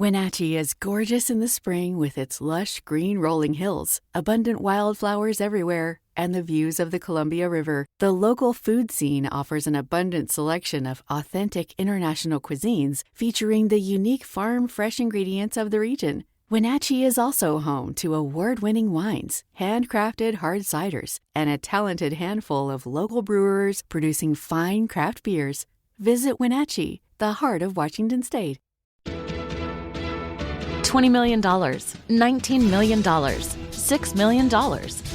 Wenatchee is gorgeous in the spring with its lush green rolling hills, abundant wildflowers everywhere, and the views of the Columbia River. The local food scene offers an abundant selection of authentic international cuisines featuring the unique farm-fresh ingredients of the region. Wenatchee is also home to award-winning wines, handcrafted hard ciders, and a talented handful of local brewers producing fine craft beers. Visit Wenatchee, the heart of Washington State. $20 million, $19 million, $6 million.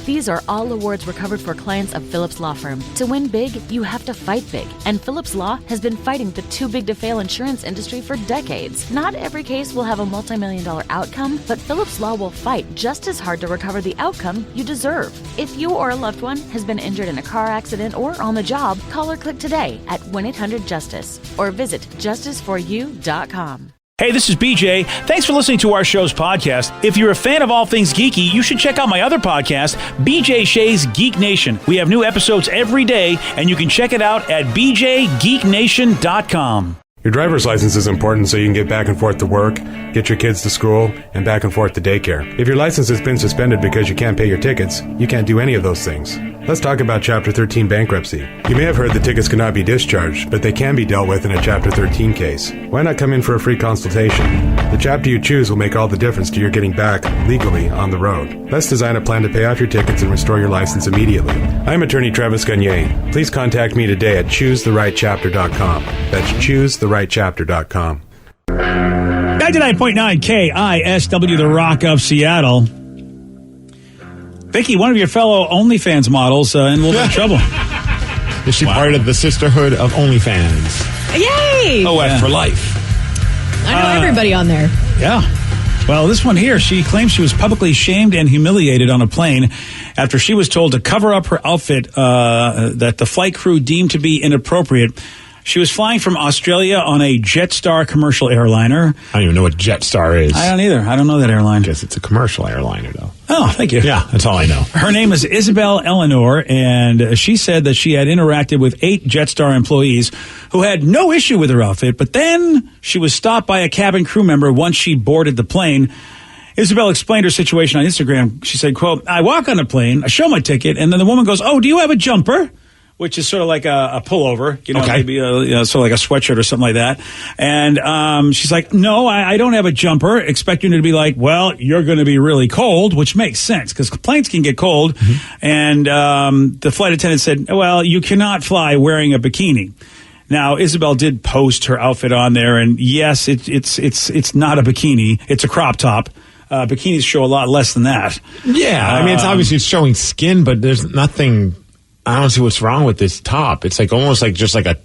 These are all awards recovered for clients of Phillips Law Firm. To win big, you have to fight big. And Phillips Law has been fighting the too-big-to-fail insurance industry for decades. Not every case will have a multi-million-dollar outcome, but Phillips Law will fight just as hard to recover the outcome you deserve. If you or a loved one has been injured in a car accident or on the job, call or click today at 1-800-JUSTICE or visit justiceforyou.com. Hey, this is BJ. Thanks for listening to our show's podcast. If you're a fan of all things geeky, you should check out my other podcast, BJ Shea's Geek Nation. We have new episodes every day, and you can check it out at bjgeeknation.com. Your driver's license is important so you can get back and forth to work, get your kids to school, and back and forth to daycare. If your license has been suspended because you can't pay your tickets, you can't do any of those things. Let's talk about Chapter 13 bankruptcy. You may have heard the tickets cannot be discharged, but they can be dealt with in a Chapter 13 case. Why not come in for a free consultation? The chapter you choose will make all the difference to your getting back legally on the road. Let's design a plan to pay off your tickets and restore your license immediately. I'm attorney Travis Gagne. Please contact me today at choosetherightchapter.com. That's choosetherightchapter.com. 99.9 KISW, the Rock of Seattle. Vicky, one of your fellow OnlyFans models in a little bit of trouble. Is she part of the Sisterhood of OnlyFans? Yay! OF for life. I know everybody on there. Yeah. Well, this one here, she claims she was publicly shamed and humiliated on a plane after she was told to cover up her outfit that the flight crew deemed to be inappropriate. She was flying from Australia on a Jetstar commercial airliner. I don't even know what Jetstar is. I don't either. I don't know that airline. I guess it's a commercial airliner, though. Oh, thank you. Yeah, that's all I know. Her name is Isabel Eleanor, and she said that she had interacted with 8 Jetstar employees who had no issue with her outfit, but then she was stopped by a cabin crew member once she boarded the plane. Isabel explained her situation on Instagram. She said, quote, "I walk on the plane, I show my ticket, and then the woman goes, 'Oh, do you have a jumper?' Which is sort of like a pullover, maybe sort of like a sweatshirt or something like that. And she's like, 'No, I don't have a jumper,' expecting her to be like, 'Well, you're going to be really cold,' which makes sense because planes can get cold. Mm-hmm. And the flight attendant said, 'Well, you cannot fly wearing a bikini.' Now, Isabel did post her outfit on there, and yes, it's not a bikini; it's a crop top. Bikinis show a lot less than that. Yeah, I mean, it's obviously showing skin, but there's nothing. I don't see what's wrong with this top. It's like almost like just like a,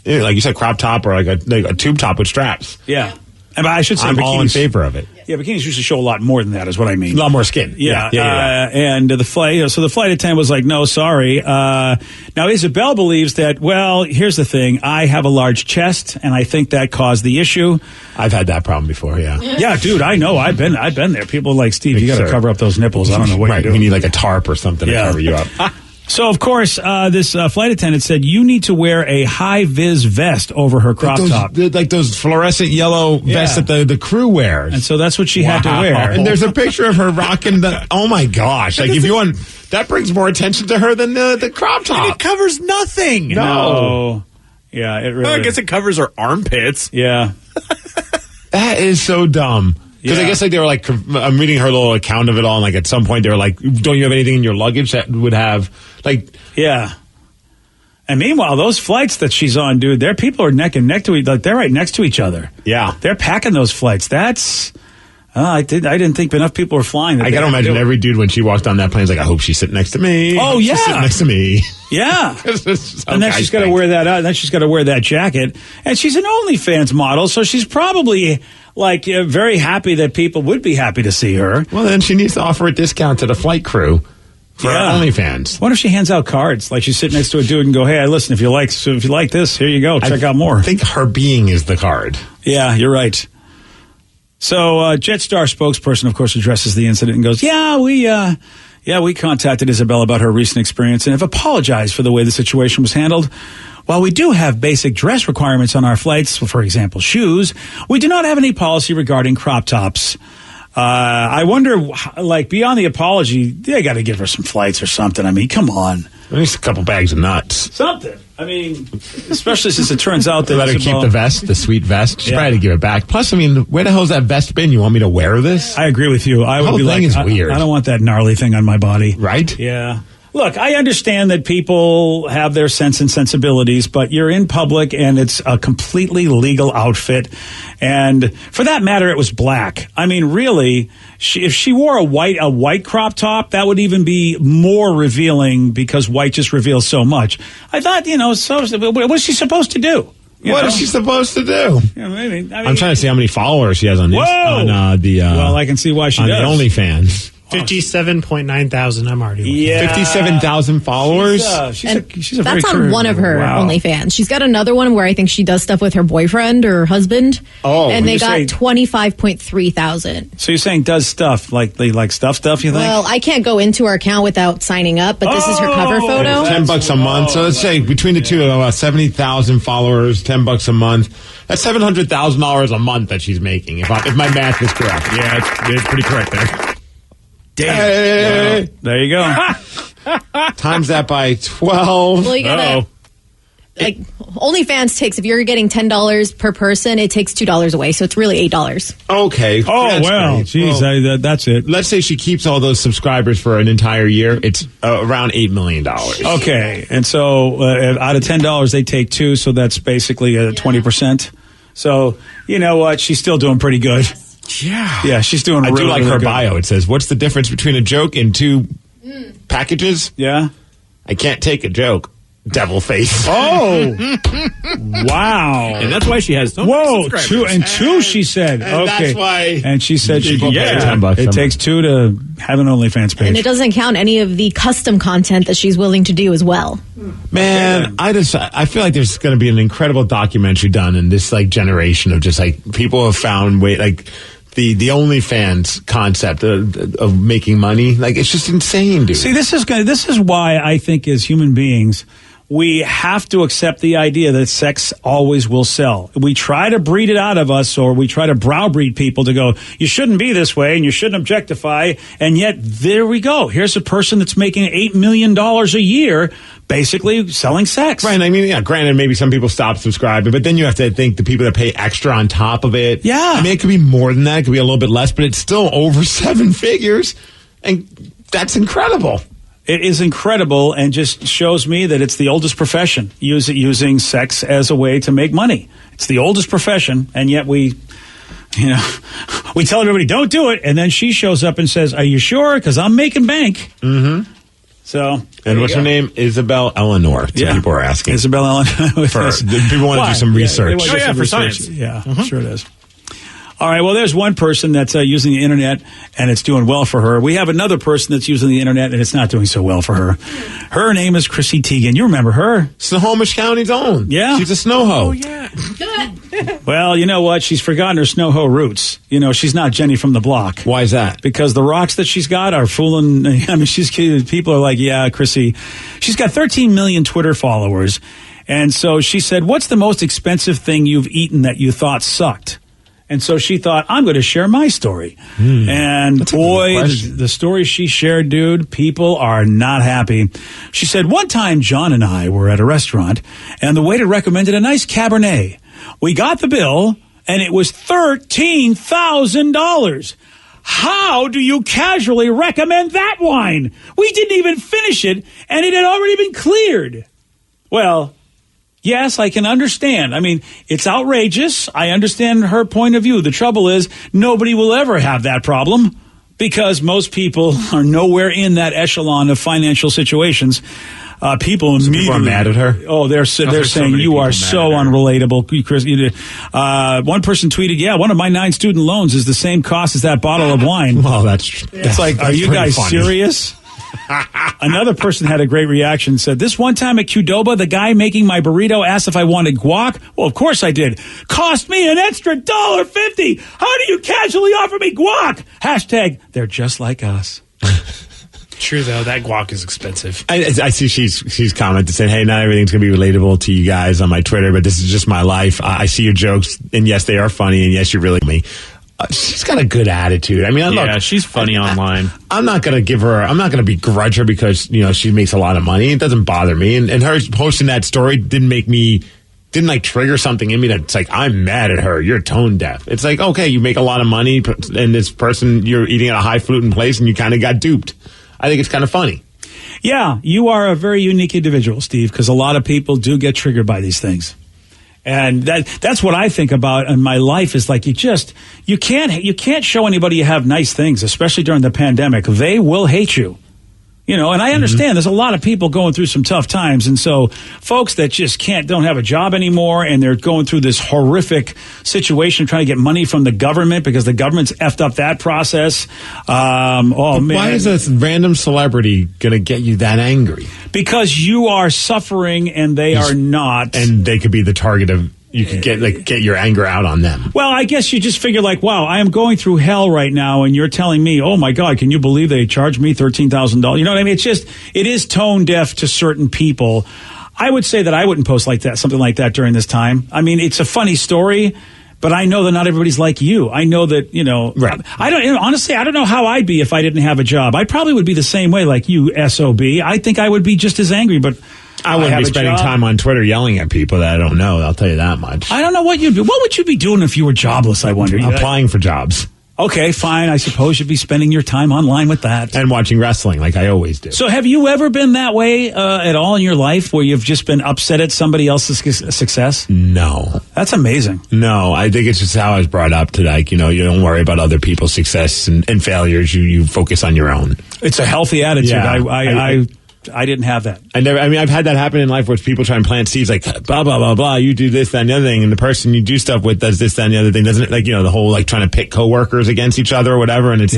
like you said, crop top or like a tube top with straps. Yeah. But I should say I'm bikinis, all in favor of it. Yeah, bikinis usually show a lot more than that is what I mean. A lot more skin. Yeah. And the flight, so the flight attendant was like, "No, sorry." Now Isabel believes that, well, here's the thing. I have a large chest and I think that caused the issue. I've had that problem before, yeah. Yeah, dude, I know. I've been there. People are like, "Steve, you got to cover up those nipples." I don't know what you're doing. You need like a tarp or something to cover you up. So, of course, this flight attendant said you need to wear a high-vis vest over her crop top. Like those fluorescent yellow vests that the crew wears. And so that's what she had to wear. And there's a picture of her rocking the... Oh, my gosh. Like, if you want... That brings more attention to her than the crop top. And it covers nothing. No. Yeah, it really... Well, I guess it covers her armpits. Yeah. That is so dumb. Because I guess like they were like, I'm reading her little account of it all, and like at some point they were like, "Don't you have anything in your luggage that would have like?" Yeah. And meanwhile, those flights that she's on, dude, their people are neck and neck to each. Like they're right next to each other. Yeah, they're packing those flights. That's. I didn't think enough people were flying. I gotta imagine every dude when she walked on that plane is like, "I hope she's sitting next to me." Oh yeah, she's sitting next to me. Yeah. And then she's got to wear that. Then she's got to wear that jacket. And she's an OnlyFans model, so she's probably like very happy that people would be happy to see her. Well, then she needs to offer a discount to the flight crew for OnlyFans. What if she hands out cards? Like she's sitting next to a dude and go, "Hey, listen, if you like this, here you go. Check out more." I think her being is the card. Yeah, you're right. So Jetstar spokesperson, of course, addresses the incident and goes, we contacted Isabel about her recent experience and have apologized for the way the situation was handled. While we do have basic dress requirements on our flights, for example, shoes, we do not have any policy regarding crop tops. I wonder, like, beyond the apology, they got to give her some flights or something. I mean, come on. At least a couple bags of nuts. Something. I mean, especially since it turns out that Let her keep the vest, the sweet vest. She probably had to give it back. Plus, I mean, where the hell's that vest been? You want me to wear this? I agree with you. I The would whole be thing like, is weird. I don't want that gnarly thing on my body. Right? Yeah. Look, I understand that people have their sense and sensibilities, but you're in public and it's a completely legal outfit. And for that matter, it was black. I mean, really, if she wore a white crop top, that would even be more revealing because white just reveals so much. I thought, what was she supposed to do? What is she supposed to do? Yeah, maybe. I'm trying to see how many followers she has on Whoa! Well, I can see why she on does. the OnlyFans. 57.9 thousand. I'm already looking. Yeah. 57,000 followers? She's a very That's on one of her OnlyFans. She's got another one where I think she does stuff with her boyfriend or husband. Oh, and they you got say- 25.3 thousand. So you're saying does stuff, like they like stuff, you think? Well, I can't go into her account without signing up, but this is her cover photo. $10 a month. So let's say between the two, 70,000 followers, $10 a month. That's $700,000 a month that she's making, if my math is correct. Yeah, it's pretty correct there. Damn. Well, there you go. Times that by 12. Well, you gotta, like, OnlyFans takes, if you're getting $10 per person, it takes $2 away, so it's really $8. Okay. Oh, That's well, great. geez, that's it. Let's say she keeps all those subscribers for an entire year. It's around $8 million. Okay, and so out of $10, they take 2, so that's basically 20%. So, you know what? She's still doing pretty good. Yeah, she's doing I really, do like really her good. bio. It says, what's the difference between a joke and 2 packages? Yeah. I can't take a joke. Devil face. Oh, wow. And that's why she has so many Whoa, subscribers. two, she said. And okay. that's why And she said she people pay $10 it a takes 2 to have an OnlyFans page. And it doesn't count any of the custom content that she's willing to do as well. Man, I feel like there's going to be an incredible documentary done in this like generation of just like people have found the OnlyFans concept of making money. Like it's just insane, dude. See, this is why I think as human beings we have to accept the idea that sex always will sell. We try to breed it out of us, or we try to browbeat people to go, you shouldn't be this way and you shouldn't objectify. And yet there we go. Here's a person that's making $8 million a year basically selling sex. Right. I mean, yeah, granted, maybe some people stop subscribing, but then you have to think the people that pay extra on top of it. Yeah. I mean, it could be more than that. It could be a little bit less, but it's still over 7 figures. And that's incredible. It is incredible and just shows me that it's the oldest profession, using sex as a way to make money. It's the oldest profession, and yet we tell everybody, don't do it, and then she shows up and says, are you sure? Because I'm making bank. Mm-hmm. So, and what's her name? Isabel Eleanor. People are asking. Isabel Eleanor. People want to do some research. For science. Yeah, sure it is. All right, well, there's one person that's using the internet, and it's doing well for her. We have another person that's using the internet, and it's not doing so well for her. Her name is Chrissy Teigen. You remember her? Snohomish County's own. Yeah. She's a snow hoe. Oh, yeah. Well, you know what? She's forgotten her snow hoe roots. She's not Jenny from the block. Why is that? Because the rocks that she's got are fooling. I mean, people are like, yeah, Chrissy. She's got 13 million Twitter followers. And so she said, what's the most expensive thing you've eaten that you thought sucked? And so she thought, I'm going to share my story. And boy, the story she shared, dude, people are not happy. She said, one time John and I were at a restaurant and the waiter recommended a nice Cabernet. We got the bill and it was $13,000. How do you casually recommend that wine? We didn't even finish it and it had already been cleared. Well, yes, I can understand. I mean, it's outrageous. I understand her point of view. The trouble is, nobody will ever have that problem because most people are nowhere in that echelon of financial situations. People immediately are mad at her. Oh, they're saying you are so unrelatable, Chris. One person tweeted, "Yeah, one of my 9 student loans is the same cost as that bottle of wine." Well, it's like, are you guys serious? Another person had a great reaction, said, this one time at Qdoba, the guy making my burrito asked if I wanted guac. Well, of course I did. Cost me an extra $1.50. How do you casually offer me guac? Hashtag, they're just like us. True, though. That guac is expensive. I see she's commented saying, hey, not everything's going to be relatable to you guys on my Twitter, but this is just my life. I see your jokes, and yes, they are funny, and yes, you're really me. She's got a good attitude. I mean, look, she's funny online. I'm not going to begrudge her because, she makes a lot of money. It doesn't bother me. And her posting that story didn't trigger something in me that's like, I'm mad at her. You're tone deaf. It's like, okay, you make a lot of money, and this person, you're eating at a highfalutin place, and you kind of got duped. I think it's kind of funny. Yeah, you are a very unique individual, Steve, because a lot of people do get triggered by these things. And that's what I think about in my life is like you can't show anybody you have nice things, especially during the pandemic. They will hate you. And I understand there's a lot of people going through some tough times. And so folks that just don't have a job anymore, and they're going through this horrific situation trying to get money from the government because the government's effed up that process. Man. Why is this random celebrity going to get you that angry? Because you are suffering and they are not. And they could be the target of... You could get your anger out on them. Well, I guess you just figure like, wow, I am going through hell right now, and you're telling me, oh my God, can you believe they charged me $13,000? You know what I mean? It is tone deaf to certain people. I would say that I wouldn't post something like that during this time. I mean, it's a funny story, but I know that not everybody's like you. I know that, right. Honestly, I don't know how I'd be if I didn't have a job. I probably would be the same way like you, SOB. I think I would be just as angry, but I wouldn't be spending time on Twitter yelling at people that I don't know. I'll tell you that much. I don't know what you'd be. What would you be doing if you were jobless, I wonder? Applying for jobs. Okay, fine. I suppose you'd be spending your time online with that. And watching wrestling like I always do. So have you ever been that way at all in your life where you've just been upset at somebody else's success? No. That's amazing. No, I think it's just how I was brought up to you don't worry about other people's success and failures. You focus on your own. It's a healthy attitude. Yeah, I didn't have that. I've had that happen in life where people try and plant seeds like, blah, blah, blah, blah, you do this, that, and the other thing, and the person you do stuff with does this, that, and the other thing. Doesn't the whole trying to pit coworkers against each other or whatever, and it's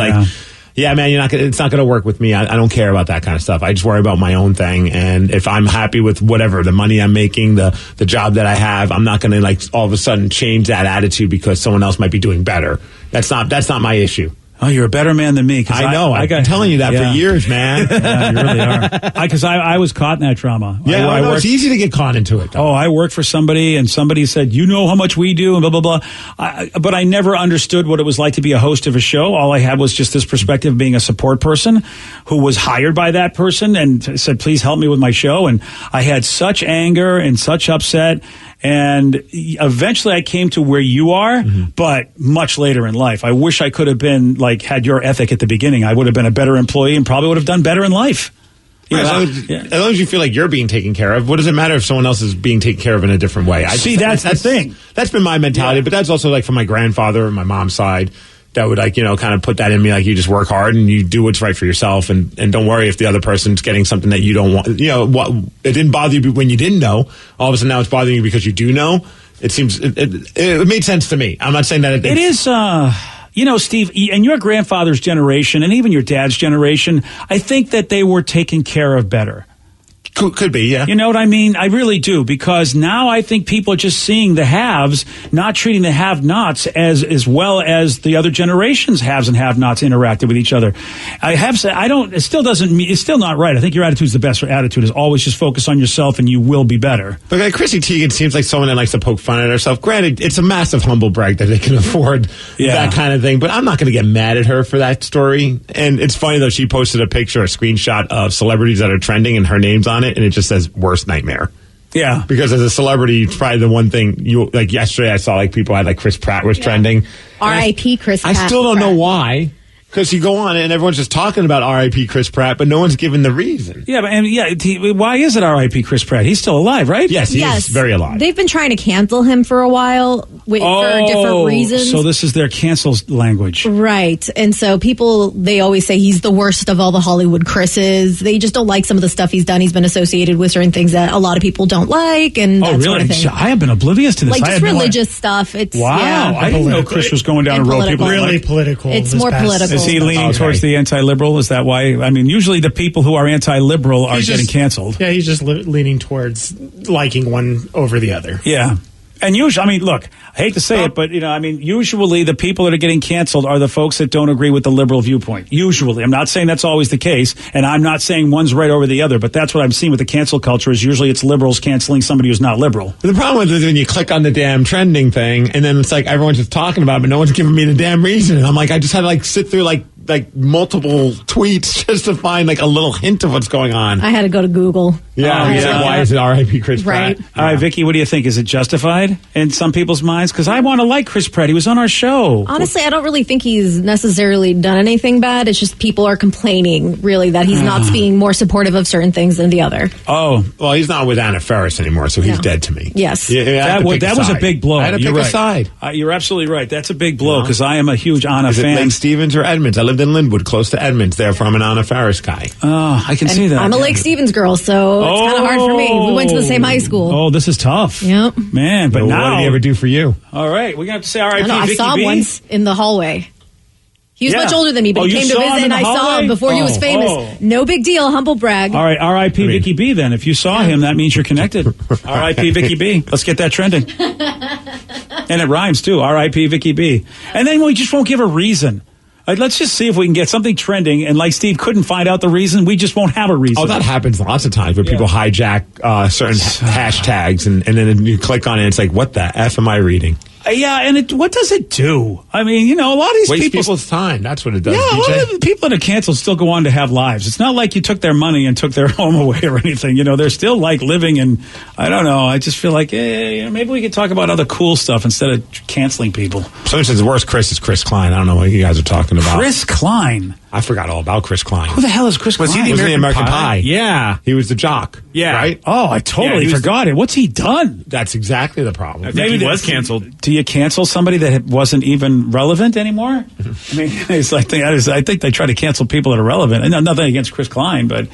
yeah, man, it's not going to work with me. I don't care about that kind of stuff. I just worry about my own thing, and if I'm happy with whatever, the money I'm making, the job that I have, I'm not going to all of a sudden change that attitude because someone else might be doing better. That's not my issue. Oh, you're a better man than me. I know. I've been telling you that for years, man. Yeah, you really are. Because I was caught in that drama. Yeah, it's easy to get caught into it, though. Oh, I worked for somebody, and somebody said, you know how much we do, and blah, blah, blah. But I never understood what it was like to be a host of a show. All I had was just this perspective of being a support person who was hired by that person and said, please help me with my show. And I had such anger and such upset. And eventually I came to where you are, but much later in life. I wish I could have been had your ethic at the beginning. I would have been a better employee and probably would have done better in life. As long as you feel like you're being taken care of, what does it matter if someone else is being taken care of in a different way? That's the thing. That's been my mentality, but that's also from my grandfather and my mom's side. That would kind of put that in me, you just work hard and you do what's right for yourself, and don't worry if the other person's getting something that you don't want. It didn't bother you when you didn't know. All of a sudden now it's bothering you because you do know. It seems it made sense to me. I'm not saying that it is. Steve, and your grandfather's generation, and even your dad's generation, I think that they were taken care of better. Could be, yeah. You know what I mean? I really do, because now I think people are just seeing the haves, not treating the have-nots as well as the other generations' haves and have-nots interacted with each other. I have said, it's still not right. I think your attitude is the best attitude, is always just focus on yourself and you will be better. But Chrissy Teigen seems like someone that likes to poke fun at herself. Granted, it's a massive humble brag that they can afford that kind of thing, but I'm not going to get mad at her for that story. And it's funny, though, she posted a screenshot of celebrities that are trending and her name's on it. And it just says worst nightmare. Yeah. Because as a celebrity, it's probably the one thing yesterday I saw people had Chris Pratt was trending. R.I.P. Chris Pratt. I still don't know why. Because you go on and everyone's just talking about R.I.P. Chris Pratt, but no one's given the reason. Yeah, why is it R.I.P. Chris Pratt? He's still alive, right? Yes, he is very alive. They've been trying to cancel him for a while for different reasons. So this is their cancel language. Right. And so they always say he's the worst of all the Hollywood Chris's. They just don't like some of the stuff he's done. He's been associated with certain things that a lot of people don't like. And that really? Sort of thing. I have been oblivious to this. Just religious stuff. It's, wow. Yeah. I didn't know Chris was going down a road people really political. It's more political. Is he leaning towards the anti-liberal? Is that why? I mean, usually the people who are anti-liberal are getting canceled. Yeah, he's just leaning towards liking one over the other. Yeah. And usually, I mean, look, I hate to say it, but, usually the people that are getting canceled are the folks that don't agree with the liberal viewpoint. Usually. I'm not saying that's always the case, and I'm not saying one's right over the other, but that's what I'm seeing with the cancel culture is usually it's liberals canceling somebody who's not liberal. The problem is when you click on the damn trending thing, and then it's like everyone's just talking about it, but no one's giving me the damn reason. And I'm like, I just had to sit through like multiple tweets just to find a little hint of what's going on. I had to go to Google. Yeah. Why is it R.I.P. Chris Pratt? All right, Vicky, what do you think? Is it justified in some people's minds? Because I want to like Chris Pratt. He was on our show. Honestly, I don't really think he's necessarily done anything bad. It's just people are complaining, really, that he's not being more supportive of certain things than the other. Oh. Well, he's not with Anna Faris anymore, so he's dead to me. Yes. That was a big blow. I had to pick a side. You're absolutely right. That's a big blow because I am a huge Anna fan. Is it Lake Stevens or Edmonds? I lived in Linwood, close to Edmonds. Therefore, I'm an Anna Faris guy. Oh, I can see that. I'm a Lake Stevens girl, so it's kind of hard for me. We went to the same high school. Oh, this is tough. Yep. Man, but now... What did he ever do for you? All right, we're going to have to say R.I.P. I Vicky saw him B. once in the hallway. He was much older than me, but he you came to saw him visit, in and the I saw hallway? him before he was famous. No big deal, humble brag. All right, R.I.P. Vicky B then. If you saw him, that means you're connected. R.I.P. Vicky B. Let's get that trending. And it rhymes, too. R.I.P. Vicky B. And then we just won't give a reason. Let's just see if we can get something trending. And like Steve couldn't find out the reason, we just won't have a reason. Oh, that happens lots of times where people hijack certain hashtags and then you click on it and it's like, what the F am I reading? Yeah, and what does it do? I mean, a lot of these Waste people's time. That's what it does. Yeah, DJ. a lot of the people that are canceled still go on to have lives. It's not like you took their money and took their home away or anything. They're still living, and I don't know. I just feel like maybe we could talk about other cool stuff instead of canceling people. Someone says the worst Chris is Chris Klein. I don't know what you guys are talking about. Chris Klein. I forgot all about Chris Klein. Who the hell is Chris Klein? Was he the American Pie? Yeah. He was the jock. Yeah. Right? Oh, I totally forgot it. What's he done? That's exactly the problem. Maybe he was canceled. Do you cancel somebody that wasn't even relevant anymore? I mean, I think they try to cancel people that are relevant. And nothing against Chris Klein, but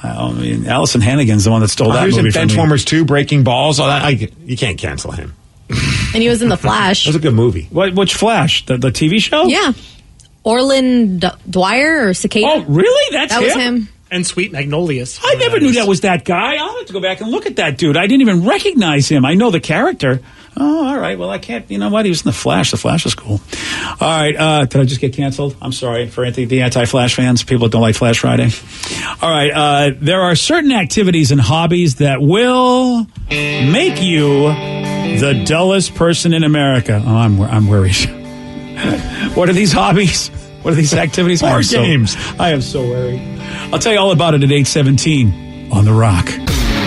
Allison Hannigan's the one that stole that he was movie in from me. Benchwarmers 2, Breaking Balls. All that. You can't cancel him. And he was in The Flash. That was a good movie. Which Flash? The TV show? Yeah. Orland Dwyer or Cicada. Oh, really? That was him. And Sweet Magnolias. I never knew that was that guy. I'll have to go back and look at that dude. I didn't even recognize him. I know the character. Oh, all right. Well, I can't. You know what? He was in The Flash. The Flash was cool. All right. Did I just get canceled? I'm sorry for the anti-Flash fans, people that don't like Flash Friday. All right. There are certain activities and hobbies that will make you the dullest person in America. Oh, I'm worried. What are these hobbies? What are these activities? Board games. I am so worried. I'll tell you all about it at 8:17 on The Rock.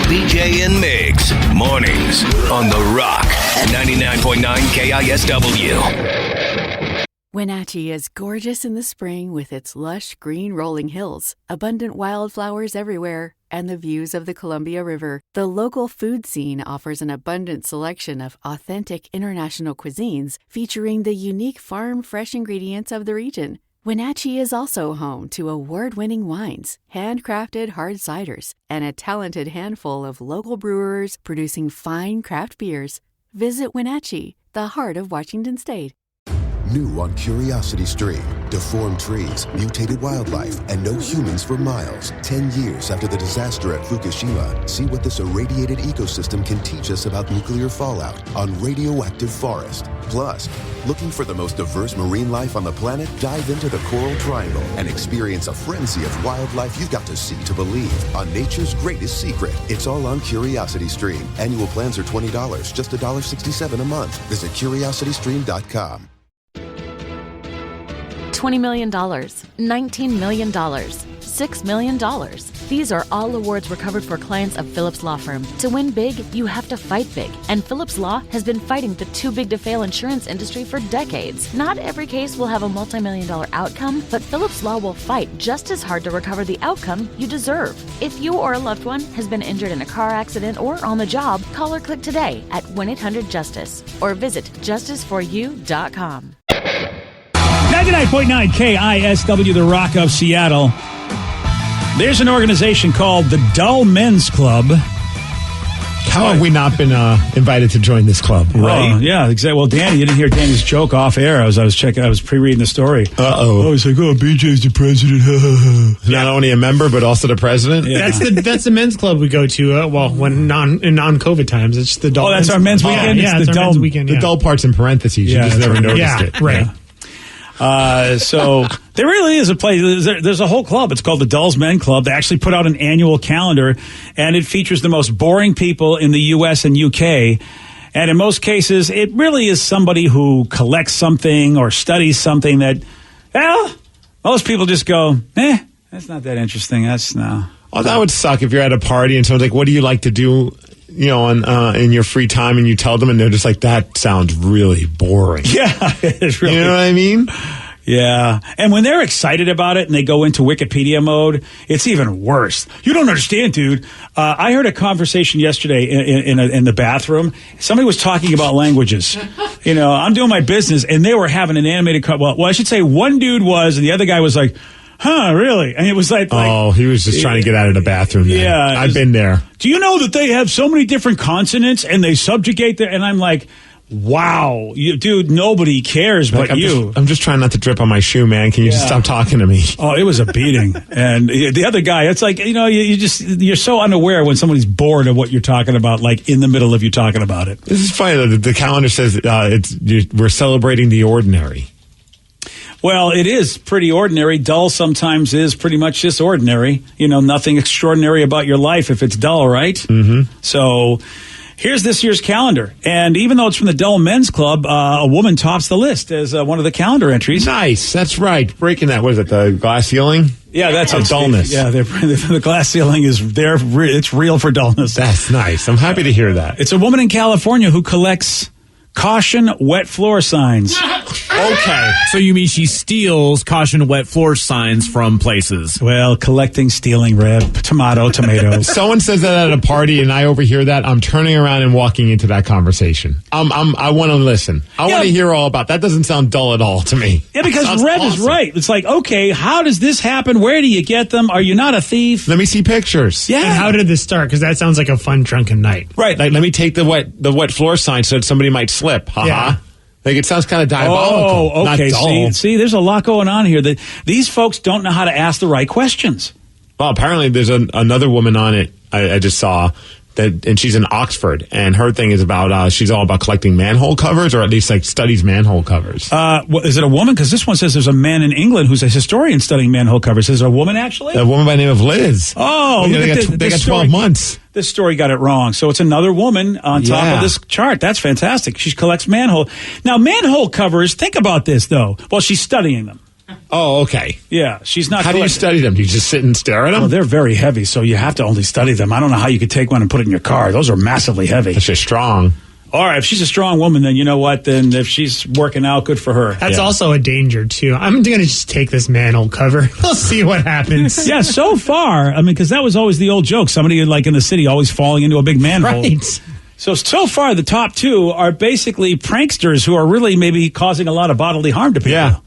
BJ and Migs, mornings on The Rock, 99.9 KISW. Wenatchee is gorgeous in the spring with its lush green rolling hills, abundant wildflowers everywhere, and the views of the Columbia River. The local food scene offers an abundant selection of authentic international cuisines featuring the unique farm-fresh ingredients of the region. Wenatchee is also home to award-winning wines, handcrafted hard ciders, and a talented handful of local brewers producing fine craft beers. Visit Wenatchee, the heart of Washington State. New on Curiosity Stream. Deformed trees, mutated wildlife, and no humans for miles. 10 years after the disaster at Fukushima, see what this irradiated ecosystem can teach us about nuclear fallout on Radioactive Forest. Plus, looking for the most diverse marine life on the planet? Dive into the Coral Triangle and experience a frenzy of wildlife you've got to see to believe on nature's greatest secret. It's all on Curiosity Stream. Annual plans are $20, just $1.67 a month. Visit curiositystream.com. $20 million, $19 million, $6 million. These are all awards recovered for clients of Phillips Law Firm. To win big, you have to fight big. And Phillips Law has been fighting the too big to fail insurance industry for decades. Not every case will have a multi-million-dollar outcome, but Phillips Law will fight just as hard to recover the outcome you deserve. If you or a loved one has been injured in a car accident or on the job, call or click today at 1-800-JUSTICE or visit justiceforyou.com. 99.9 KISW, The Rock of Seattle. There's an organization called the Dull Men's Club. How have we not been invited to join this club? Right? Oh, yeah, exactly. Well, Danny, you didn't hear Danny's joke off air. I was checking. I was pre-reading the story. Uh-oh. I was like, BJ's the president. Not only a member, but also the president? Yeah. That's the men's club we go to, when in non-COVID times. It's the dull. Oh, that's our men's weekend? Yeah, It's it's the our men's weekend. The dull part's in parentheses. You just never noticed it. Right. So there really is a place. There's a whole club. It's called the Dulls Men Club. They actually put out an annual calendar, and it features the most boring people in the U.S. and U.K., and in most cases, it really is somebody who collects something or studies something that, well, most people just go, that's not that interesting. That's no. Oh, that would suck if you're at a party and someone's like, what do you like to do, in your free time? And you tell them and they're just like, that sounds really boring. Yeah. It's really, you know what I mean? Yeah. And when they're excited about it and they go into Wikipedia mode, it's even worse. You don't understand, dude. I heard a conversation yesterday in the bathroom. Somebody was talking about languages. I'm doing my business, and they were having an animated... Well, I should say one dude was, and the other guy was like, huh, really? And it was like... Oh, he was just trying to get out of the bathroom. Then. Yeah. I've been there. Do you know that they have so many different consonants, and they subjugate the... And I'm like... Wow, dude, nobody cares but you. I'm just trying not to drip on my shoe, man. Can you just stop talking to me? Oh, it was a beating. And the other guy, it's like, you're so unaware when somebody's bored of what you're talking about, like in the middle of you talking about it. This is funny. The calendar says we're celebrating the ordinary. Well, it is pretty ordinary. Dull sometimes is pretty much just ordinary. Nothing extraordinary about your life if it's dull, right? Mm-hmm. So... here's this year's calendar. And even though it's from the Dull Men's Club, a woman tops the list as one of the calendar entries. Nice. That's right. Breaking that. What is it? The glass ceiling? Yeah, that's a dullness. Yeah, the glass ceiling is there. It's real for dullness. That's nice. I'm happy to hear that. It's a woman in California who collects caution wet floor signs. Okay. So you mean she steals caution wet floor signs from places? Well, collecting, stealing, red, tomato. Someone says that at a party and I overhear that, I'm turning around and walking into that conversation. I want to listen. I want to hear all about that. Doesn't sound dull at all to me. Yeah, because Rev is right. It's like, okay, how does this happen? Where do you get them? Are you not a thief? Let me see pictures. Yeah. And how did this start? Because that sounds like a fun drunken night. Right. Like, let me take the wet floor sign so that somebody might slip. Ha-ha. Yeah. Like, it sounds kind of diabolical. Oh, okay. Not dull. See, there's a lot going on here. That these folks don't know how to ask the right questions. Well, apparently there's another woman on it I just saw, and she's in Oxford, and her thing is about, she's all about collecting manhole covers, or at least like studies manhole covers. Is it a woman? Because this one says there's a man in England who's a historian studying manhole covers. Is it a woman, actually? A woman by the name of Liz. Oh, they got 12 months. This story got it wrong. So it's another woman on top of this chart. That's fantastic. She collects manhole. Now, manhole covers, think about this, though. Well, she's studying them. Oh, okay. Yeah, she's not. How do you study them? Do you just sit and stare at them? Well, they're very heavy, so you have to only study them. I don't know how you could take one and put it in your car. Those are massively heavy. That's just strong. All right, if she's a strong woman, then you know what? Then if she's working out, good for her. That's also a danger, too. I'm going to just take this manhole cover. We'll see what happens. Yeah, so far, I mean, because that was always the old joke. Somebody like in the city always falling into a big manhole. Right. So far, the top two are basically pranksters who are really maybe causing a lot of bodily harm to people. Yeah.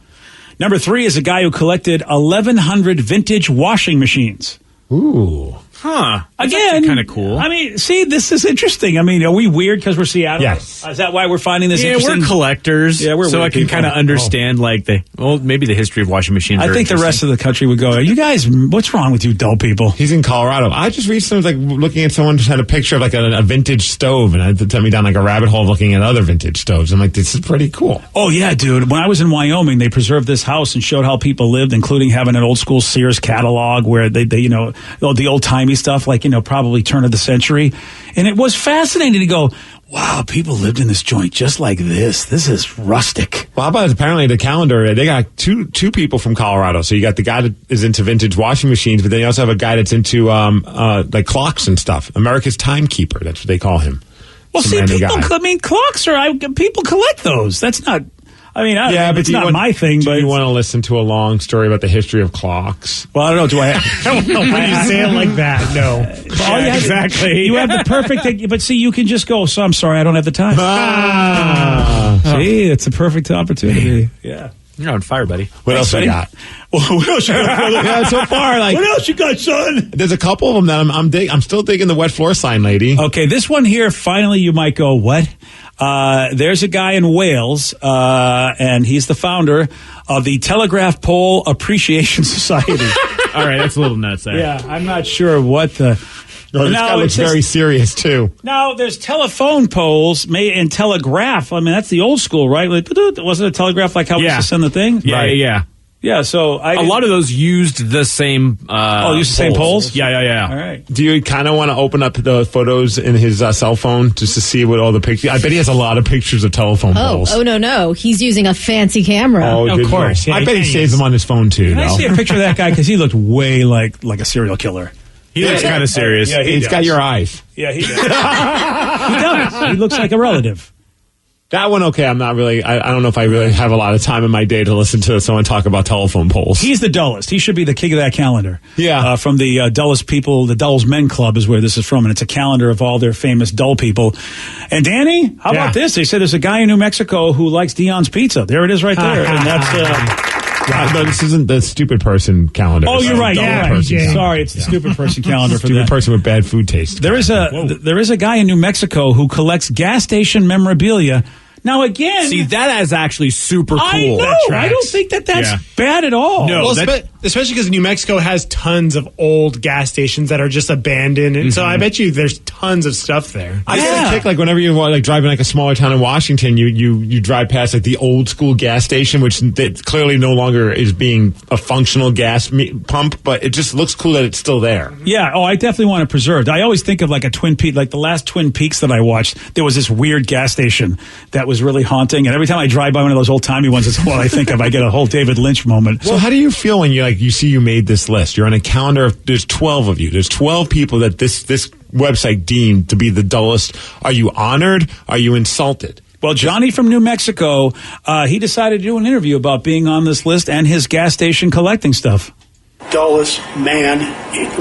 Number 3 is a guy who collected 1,100 vintage washing machines. Ooh. Huh. Again, kind of cool. I mean, see, this is interesting. I mean, are we weird because we're Seattle? Yes. Is that why we're finding this interesting? We're collectors. Yeah, we're so weird I can kind of understand, maybe the history of washing machines. I think the rest of the country would go, you guys, what's wrong with you dull people? He's in Colorado. I just recently was like looking at someone just had a picture of like a vintage stove, and it took me down like a rabbit hole looking at other vintage stoves. I'm like, this is pretty cool. Oh, yeah, dude. When I was in Wyoming, they preserved this house and showed how people lived, including having an old school Sears catalog where they the old timey stuff, like, probably turn of the century. And it was fascinating to go, wow, people lived in this joint just like this. This is rustic. Well, how about apparently the calendar? They got two people from Colorado. So you got the guy that is into vintage washing machines, but then you also have a guy that's into like clocks and stuff. America's timekeeper. That's what they call him. Well, see, clocks are people collect those. That's not. I mean, it's not my thing, but... Do you want to listen to a long story about the history of clocks? Well, I don't know. Do I? I don't know when you say it like that. No. Exactly. You have the perfect... But see, you can just go, so I'm sorry, I don't have the time. See, it's a perfect opportunity. Yeah. You're on fire, buddy. What else we got? What else you got? Yeah, so far, like, what else you got, son? There's a couple of them that I'm still digging the wet floor sign lady. Okay, this one here, finally you might go, what? There's a guy in Wales, and he's the founder of the Telegraph Pole Appreciation Society. All right, that's a little nuts there. Yeah, I'm not sure what the... This guy looks very serious, too. Now, there's telephone poles and telegraph. I mean, that's the old school, right? Like, wasn't a telegraph like how we used to send the thing? Yeah, right. yeah. Yeah, so a lot of those used the same used the same poles? Yeah. All right. Do you kind of want to open up the photos in his cell phone just to see what all the pictures... I bet he has a lot of pictures of telephone poles. Oh, no. He's using a fancy camera. Oh, of course. Yeah, I bet he saves them on his phone, too. Can I see a picture of that guy? Because he looked way like a serial killer. He looks kind of serious. Yeah, He's got your eyes. Yeah, he does. He does. He looks like a relative. That one, okay, I'm not really... I don't know if I really have a lot of time in my day to listen to someone talk about telephone poles. He's the dullest. He should be the king of that calendar. Yeah. From the dullest people, the Dullest Men Club is where this is from, and it's a calendar of all their famous dull people. And Danny, how about this? They said there's a guy in New Mexico who likes Dion's Pizza. There it is right there. And that's... No, this isn't the stupid person calendar. Oh, you're right. Yeah, sorry, it's the stupid person calendar for stupid that. person with bad food taste. There is a guy in New Mexico who collects gas station memorabilia. Now, again... See, that is actually super cool. I know. I don't think that's bad at all. No, especially because New Mexico has tons of old gas stations that are just abandoned. And so I bet you there's tons of stuff there. I get a kick, like, whenever you're like driving like a smaller town in Washington, you drive past like the old school gas station, which clearly no longer is being a functional gas pump, but it just looks cool that it's still there. Yeah. Oh, I definitely want it preserved. I always think of like a Twin Peaks, like the last Twin Peaks that I watched, there was this weird gas station that was really haunting. And every time I drive by one of those old timey ones, it's what I think of. I get a whole David Lynch moment. So how do you feel when you see you made this list? You're on a calendar. There's 12 of you. There's 12 people that this website deemed to be the dullest. Are you honored? Are you insulted? Well, Johnny from New Mexico, he decided to do an interview about being on this list and his gas station collecting stuff. Dullest man,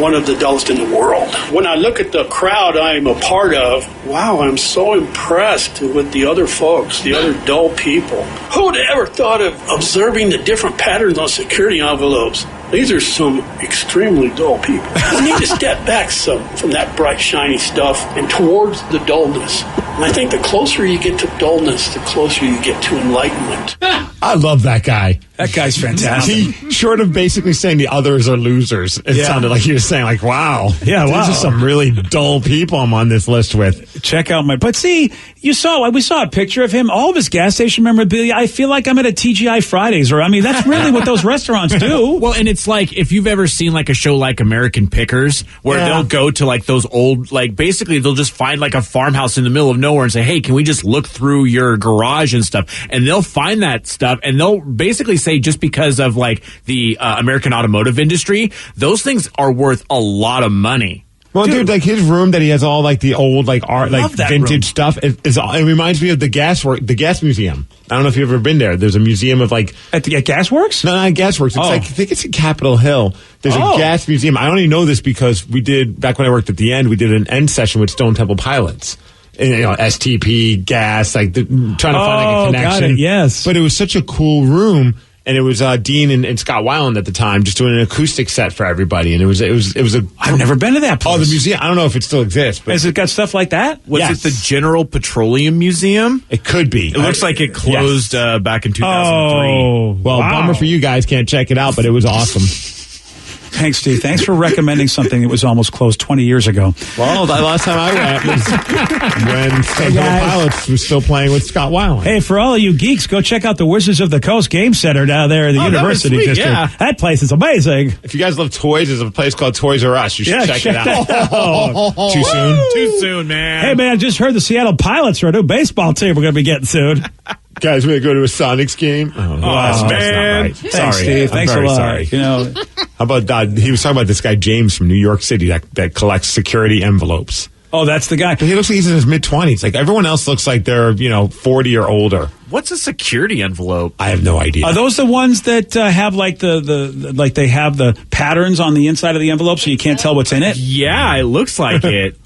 one of the dullest in the world. When I look at the crowd I'm a part of, wow, I'm so impressed with the other folks, the other dull people. Who would have ever thought of observing the different patterns on security envelopes? These are some extremely dull people. You need to step back some from that bright, shiny stuff and towards the dullness. And I think the closer you get to dullness, the closer you get to enlightenment. I love that guy. That guy's fantastic. He, short of basically saying the others are losers, it sounded like he was saying, like, wow. Yeah, wow. These are some really dull people I'm on this list with. Check out my... But see, we saw a picture of him, all of his gas station memorabilia. I feel like I'm at a TGI Fridays, that's really what those restaurants do. Well, and it's like, if you've ever seen like a show like American Pickers, where they'll go to like those old, like basically they'll just find like a farmhouse in the middle of nowhere and say, hey, can we just look through your garage and stuff? And they'll find that stuff and they'll basically say, just because of like the American automotive industry, those things are worth a lot of money. Well, dude, like his room that he has all like the old like art, like vintage stuff. It reminds me of the gas museum. I don't know if you've ever been there. There's a museum of like at Gasworks. No, not Gasworks. It's like I think it's in Capitol Hill. There's a gas museum. I only know this because we did back when I worked at the End. We did an end session with Stone Temple Pilots. And, STP, gas, like trying to find like a connection. Got it, yes. But it was such a cool room. And it was Dean and Scott Weiland at the time just doing an acoustic set for everybody. And it was a... I've never been to that place. Oh, the museum. I don't know if it still exists. But has it got stuff like that? Was it the General Petroleum Museum? It could be. It looks like it closed back in 2003. Oh, well, bummer for you guys. Can't check it out, but it was awesome. Thanks, Steve. Thanks for recommending something that was almost closed 20 years ago. Well, the last time I went was when Stone Pilots was still playing with Scott Weiland. Hey, for all of you geeks, go check out the Wizards of the Coast Game Center down there in the University District. Yeah. That place is amazing. If you guys love toys, there's a place called Toys R Us. You should check it out. Too soon? Too soon, man. Hey, man, I just heard the Seattle Pilots are a new baseball team we're going to be getting soon. Guys, we're going to go to a Sonics game. Man. That's not right. Thanks, Sorry. Steve. Thanks a lot. Sorry. You know, how about he was talking about this guy James from New York City that collects security envelopes. Oh, that's the guy. But he looks like he's in his mid-20s. Like everyone else looks like they're 40 or older. What's a security envelope? I have no idea. Are those the ones that have like like they have the patterns on the inside of the envelope so you can't tell what's in it? Yeah, it looks like it.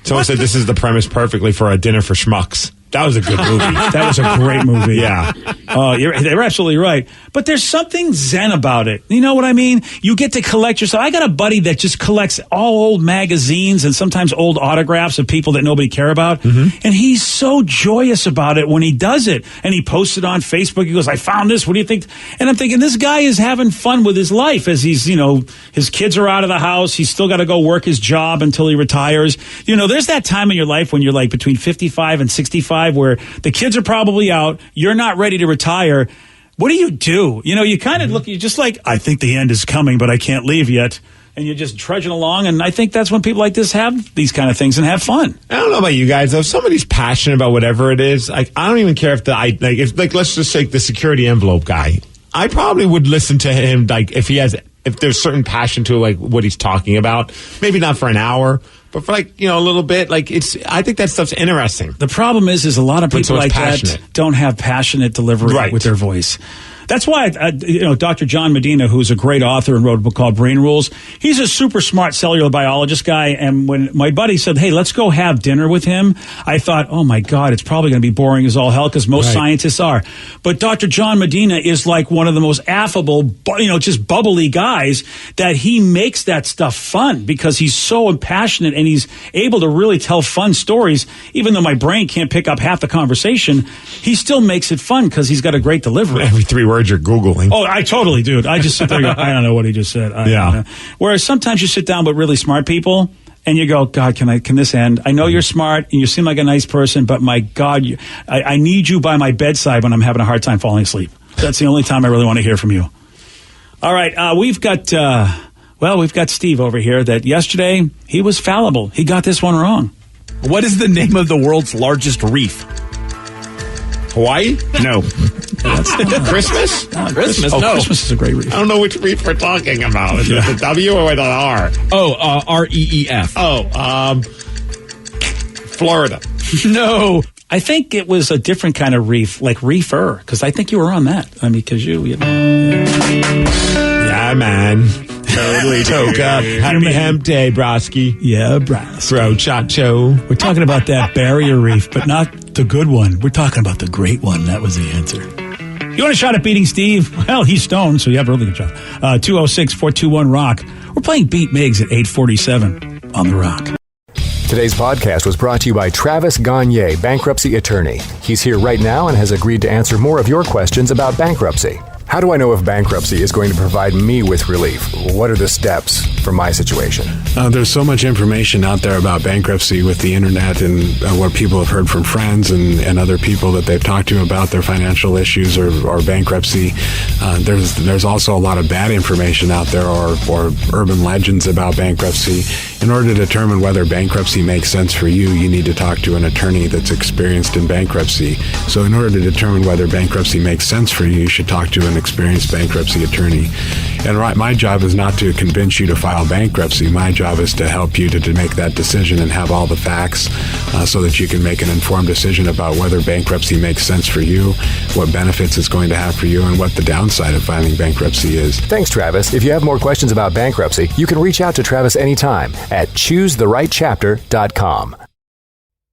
Someone said this is the premise perfectly for a dinner for schmucks. That was a good movie. That was a great movie. Yeah. They're absolutely right. But there's something zen about it. You know what I mean? You get to collect yourself. I got a buddy that just collects all old magazines and sometimes old autographs of people that nobody care about. Mm-hmm. And he's so joyous about it when he does it. And he posts it on Facebook. He goes, I found this. What do you think? And I'm thinking, this guy is having fun with his life as he's, his kids are out of the house. He's still got to go work his job until he retires. There's that time in your life when you're like between 55 and 65 where the kids are probably out. You're not ready to retire. What do? You kind of look, you're just like, I think the end is coming, but I can't leave yet. And you're just trudging along. And I think that's when people like this have these kind of things and have fun. I don't know about you guys, though. If somebody's passionate about whatever it is, like, I don't even care if let's just take the security envelope guy. I probably would listen to him, like, if there's certain passion to, like, what he's talking about. Maybe not for an hour, but for, like, a little bit. Like, I think that stuff's interesting. The problem is a lot of people like that don't have passionate delivery with their voice. That's why, Dr. John Medina, who's a great author and wrote a book called Brain Rules, he's a super smart cellular biologist guy. And when my buddy said, hey, let's go have dinner with him, I thought, oh, my God, it's probably going to be boring as all hell because most scientists are. But Dr. John Medina is like one of the most affable, just bubbly guys that he makes that stuff fun because he's so passionate and he's able to really tell fun stories. Even though my brain can't pick up half the conversation, he still makes it fun because he's got a great delivery. Every 3 words you're Googling. Oh, I totally do. I just sit there and go, I don't know what he just said. I don't know. Whereas sometimes you sit down with really smart people and you go, God, can this end? I know you're smart and you seem like a nice person, but my God, I need you by my bedside when I'm having a hard time falling asleep. That's the only time I really want to hear from you. All right. We've got Steve over here that yesterday he was fallible. He got this one wrong. What is the name of the world's largest reef? Hawaii? No. Christmas? Christmas? Oh, no. Christmas is a great reef. I don't know which reef we're talking about. Is it the W or the R? Oh, REEF. Oh, Florida. No. I think it was a different kind of reef, like reefer, because I think you were on that. I mean, because you know. Yeah, man. Totally. Toka. Happy Hemp Day, Broski. Yeah, Bros. Bro, Chacho. We're talking about that barrier reef, but not the good one. We're talking about the great one. That was the answer. You want a shot at beating Steve? Well, he's stoned, so you have a really good shot. 206-421-ROCK. We're playing Beat Miggs at 8:47 on The Rock. Today's podcast was brought to you by Travis Gagne, bankruptcy attorney. He's here right now and has agreed to answer more of your questions about bankruptcy. How do I know if bankruptcy is going to provide me with relief? What are the steps for my situation? There's so much information out there about bankruptcy with the internet and what people have heard from friends and other people that they've talked to about their financial issues or bankruptcy. There's also a lot of bad information out there or urban legends about bankruptcy. In order to determine whether bankruptcy makes sense for you, you need to talk to an attorney that's experienced in bankruptcy. So in order to determine whether bankruptcy makes sense for you, you should talk to an experienced bankruptcy attorney. And my job is not to convince you to file bankruptcy. My job is to help you to make that decision and have all the facts so that you can make an informed decision about whether bankruptcy makes sense for you, what benefits it's going to have for you, and what the downside of filing bankruptcy is. Thanks, Travis. If you have more questions about bankruptcy, you can reach out to Travis anytime at choosetherightchapter.com.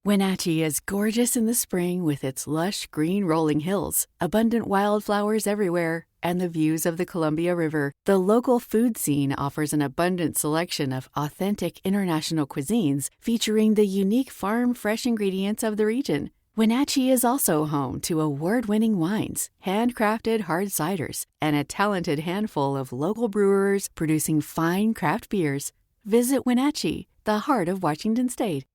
Wenatchee is gorgeous in the spring with its lush green rolling hills, abundant wildflowers everywhere, and the views of the Columbia River. The local food scene offers an abundant selection of authentic international cuisines featuring the unique farm-fresh ingredients of the region. Wenatchee is also home to award-winning wines, handcrafted hard ciders, and a talented handful of local brewers producing fine craft beers. Visit Wenatchee, the heart of Washington State.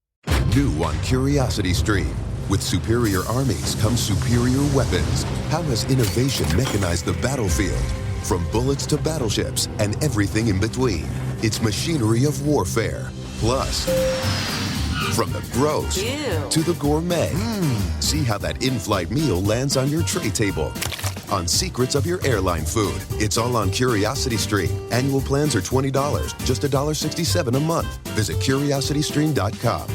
New on Curiosity Stream. With superior armies comes superior weapons. How has innovation mechanized the battlefield? From bullets to battleships and everything in between. It's machinery of warfare. Plus, from the gross to the gourmet. See how that in-flight meal lands on your tray table. On secrets of your airline food. It's all on Curiosity Stream. Annual plans are $20, just $1.67 a month. Visit CuriosityStream.com.